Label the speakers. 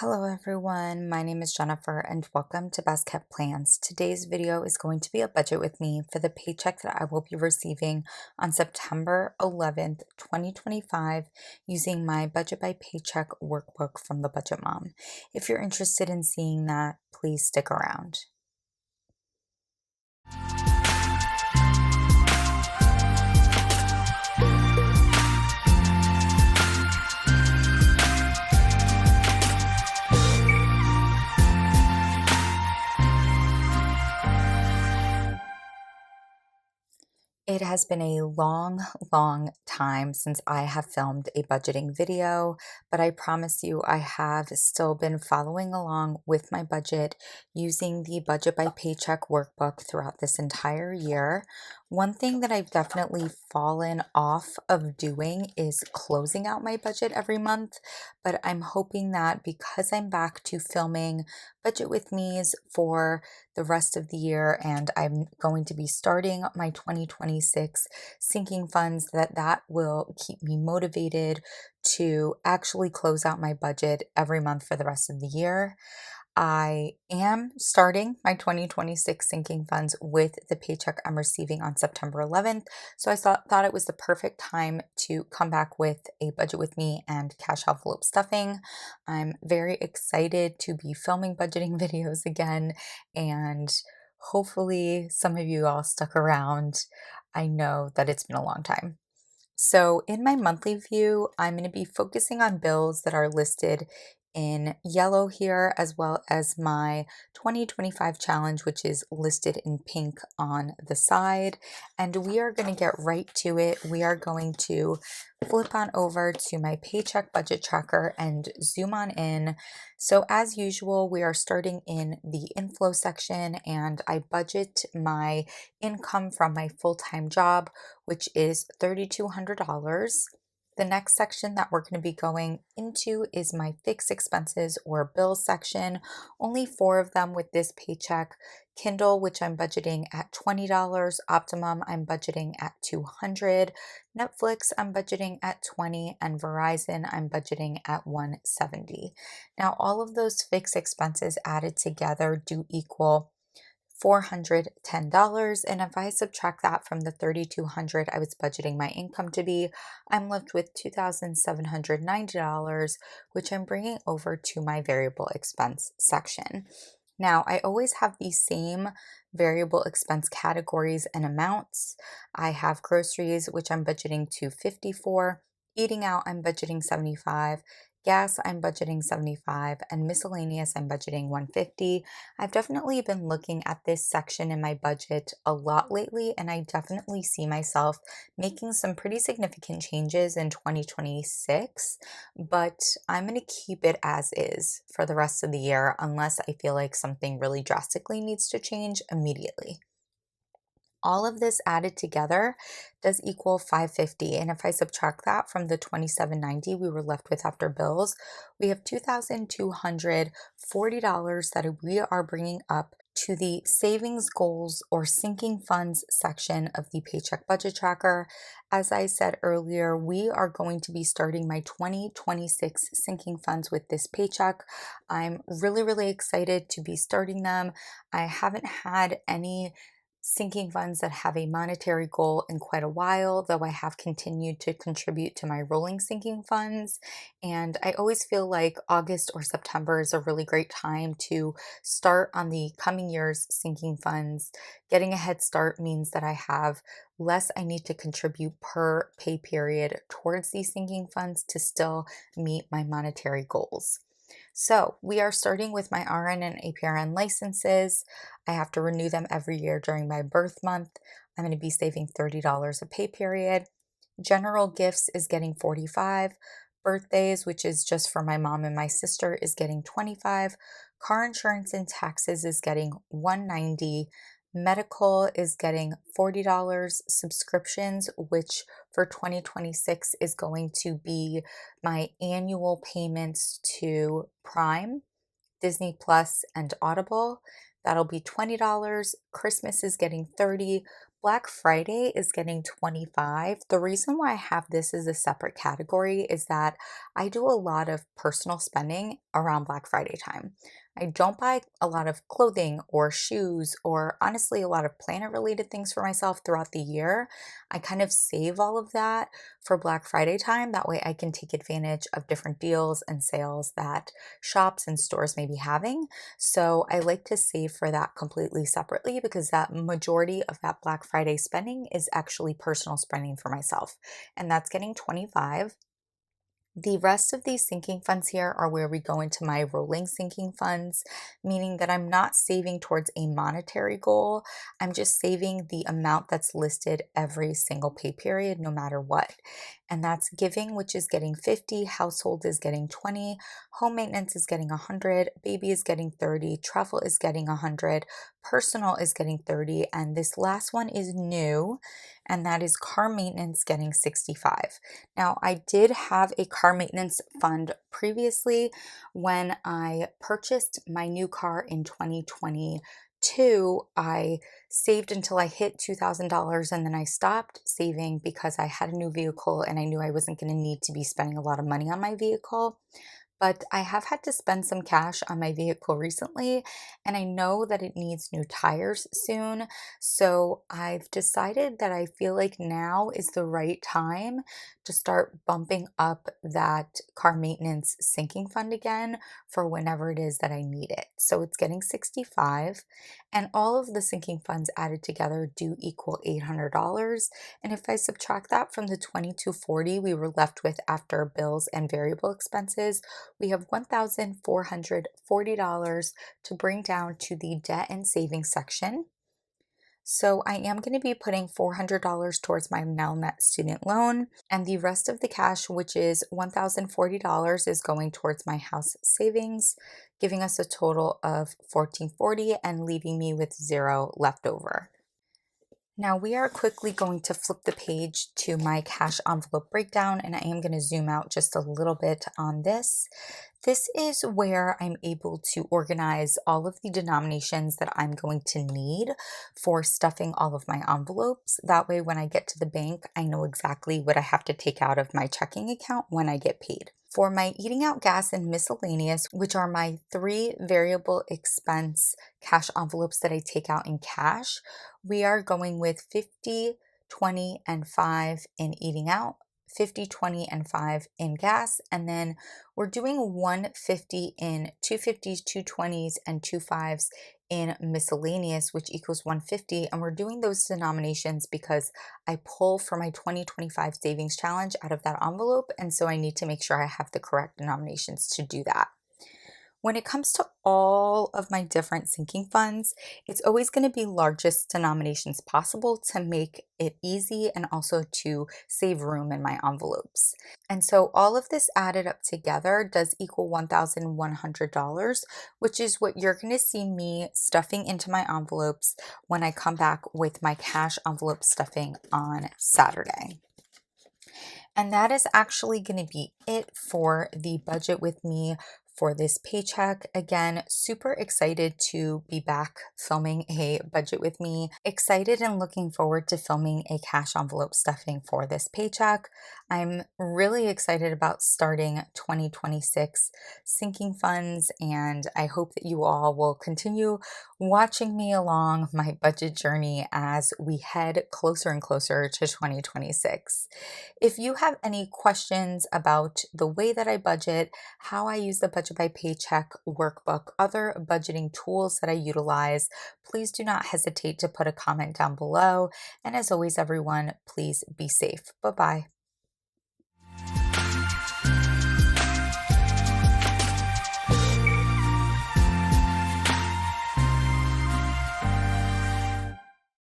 Speaker 1: Hello everyone, my name is Jennifer and welcome to Best Kept Plans. Today's video is going to be a budget with me for the paycheck that I will be receiving on September 11th, 2025 using my Budget by Paycheck workbook from the Budget Mom. If you're interested in seeing that, please stick around. It has been a long time since I have filmed a budgeting video, but I promise you I have still been following along with my budget using the Budget by Paycheck workbook throughout this entire year. One thing that I've definitely fallen off of doing is closing out my budget every month, but I'm hoping that because I'm back to filming budget with me's for the rest of the year and I'm going to be starting my 2026 sinking funds, that will keep me motivated to actually close out my budget every month for the rest of the year. I am starting my 2026 sinking funds with the paycheck I'm receiving on September 11th. So I thought it was the perfect time to come back with a budget with me and cash envelope stuffing. I'm very excited to be filming budgeting videos again, and hopefully some of you all stuck around. I know that it's been a long time. So in my monthly view, I'm going to be focusing on bills that are listed in yellow here, as well as my 2025 challenge, which is listed in pink on the side. And we are going to get right to it. We are going to flip on over to my paycheck budget tracker and zoom on in. So as usual, we are starting in the inflow section, and I budget my income from my full-time job, which is $3,200. The next section that we're going to be going into is my fixed expenses or bills section. Only four of them with this paycheck. Kindle, which I'm budgeting at $20. Optimum, I'm budgeting at $200. Netflix, I'm budgeting at $20. And Verizon, I'm budgeting at $170. Now, all of those fixed expenses added together do equal $410. And if I subtract that from the $3,200 I was budgeting my income to be, I'm left with $2,790, which I'm bringing over to my variable expense section. Now, I always have the same variable expense categories and amounts. I have groceries, which I'm budgeting $250 for. Eating out, I'm budgeting $75. Gas, I'm budgeting $75, and miscellaneous, I'm budgeting $150. I've definitely been looking at this section in my budget a lot lately, and I definitely see myself making some pretty significant changes in 2026, but I'm going to keep it as is for the rest of the year unless I feel like something really drastically needs to change immediately. All of this added together does equal $550. And if I subtract that from the $2,790 we were left with after bills, we have $2,240 that we are bringing up to the savings goals or sinking funds section of the paycheck budget tracker. As I said earlier, we are going to be starting my 2026 sinking funds with this paycheck. I'm really excited to be starting them. I haven't had any sinking funds that have a monetary goal in quite a while, though I have continued to contribute to my rolling sinking funds. And I always feel like August or September is a really great time to start on the coming year's sinking funds. Getting a head start means that I have less I need to contribute per pay period towards these sinking funds to still meet my monetary goals. So we are starting with my RN and APRN licenses. I have to renew them every year during my birth month. I'm going to be saving $30 a pay period. General gifts is getting $45. Birthdays, which is just for my mom and my sister, is getting $25. Car insurance and taxes is getting $190. Medical is getting $40. Subscriptions, which for 2026 is going to be my annual payments to Prime, Disney Plus, and Audible. That'll be $20. Christmas is getting $30. Black Friday is getting 25. The reason why I have this as a separate category is that I do a lot of personal spending around Black Friday time. I don't buy a lot of clothing or shoes or honestly a lot of planet related things for myself throughout the year. I kind of save all of that for Black Friday time. That way I can take advantage of different deals and sales that shops and stores may be having. So I like to save for that completely separately because that majority of that Black Friday spending is actually personal spending for myself. And that's getting 25. The rest of these sinking funds here are where we go into my rolling sinking funds, meaning that I'm not saving towards a monetary goal. I'm just saving the amount that's listed every single pay period, no matter what. And that's giving, which is getting 50, household is getting 20, home maintenance is getting 100, baby is getting 30, travel is getting 100, personal is getting 30, and this last one is new, and that is car maintenance getting 65. Now, I did have a car maintenance fund previously when I purchased my new car in 2022. I saved until I hit $2,000 and then I stopped saving because I had a new vehicle and I knew I wasn't going to need to be spending a lot of money on my vehicle. But I have had to spend some cash on my vehicle recently, and I know that it needs new tires soon. So I've decided that I feel like now is the right time to start bumping up that car maintenance sinking fund again for whenever it is that I need it. So it's getting 65, and all of the sinking funds added together do equal $800. And if I subtract that from the 2240 we were left with after bills and variable expenses, we have $1,440 to bring down to the debt and savings section. So I am going to be putting $400 towards my Nelnet student loan, and the rest of the cash, which is $1,040, is going towards my house savings, giving us a total of $1,440 and leaving me with zero left over. Now we are quickly going to flip the page to my cash envelope breakdown, and I am going to zoom out just a little bit on this. This is where I'm able to organize all of the denominations that I'm going to need for stuffing all of my envelopes. That way, when I get to the bank, I know exactly what I have to take out of my checking account when I get paid. For my eating out, gas, and miscellaneous, which are my three variable expense cash envelopes that I take out in cash, we are going with 50, 20, and 5 in eating out, 50, 20, and 5 in gas, and then we're doing 150 in 250s, 220s, and 25s in miscellaneous, which equals 150. And we're doing those denominations because I pull for my 2025 savings challenge out of that envelope. And so I need to make sure I have the correct denominations to do that. When it comes to all of my different sinking funds, it's always going to be largest denominations possible to make it easy and also to save room in my envelopes. And so all of this added up together does equal $1,100, which is what you're going to see me stuffing into my envelopes when I come back with my cash envelope stuffing on Saturday. And that is actually going to be it for the budget with me for this paycheck. Again, super excited to be back filming a budget with me. Excited and looking forward to filming a cash envelope stuffing for this paycheck. I'm really excited about starting 2026 sinking funds, and I hope that you all will continue watching me along my budget journey as we head closer and closer to 2026. If you have any questions about the way that I budget, how I use the Budget by Paycheck workbook, other budgeting tools that I utilize, please do not hesitate to put a comment down below. And as always, everyone, please be safe. Bye-bye.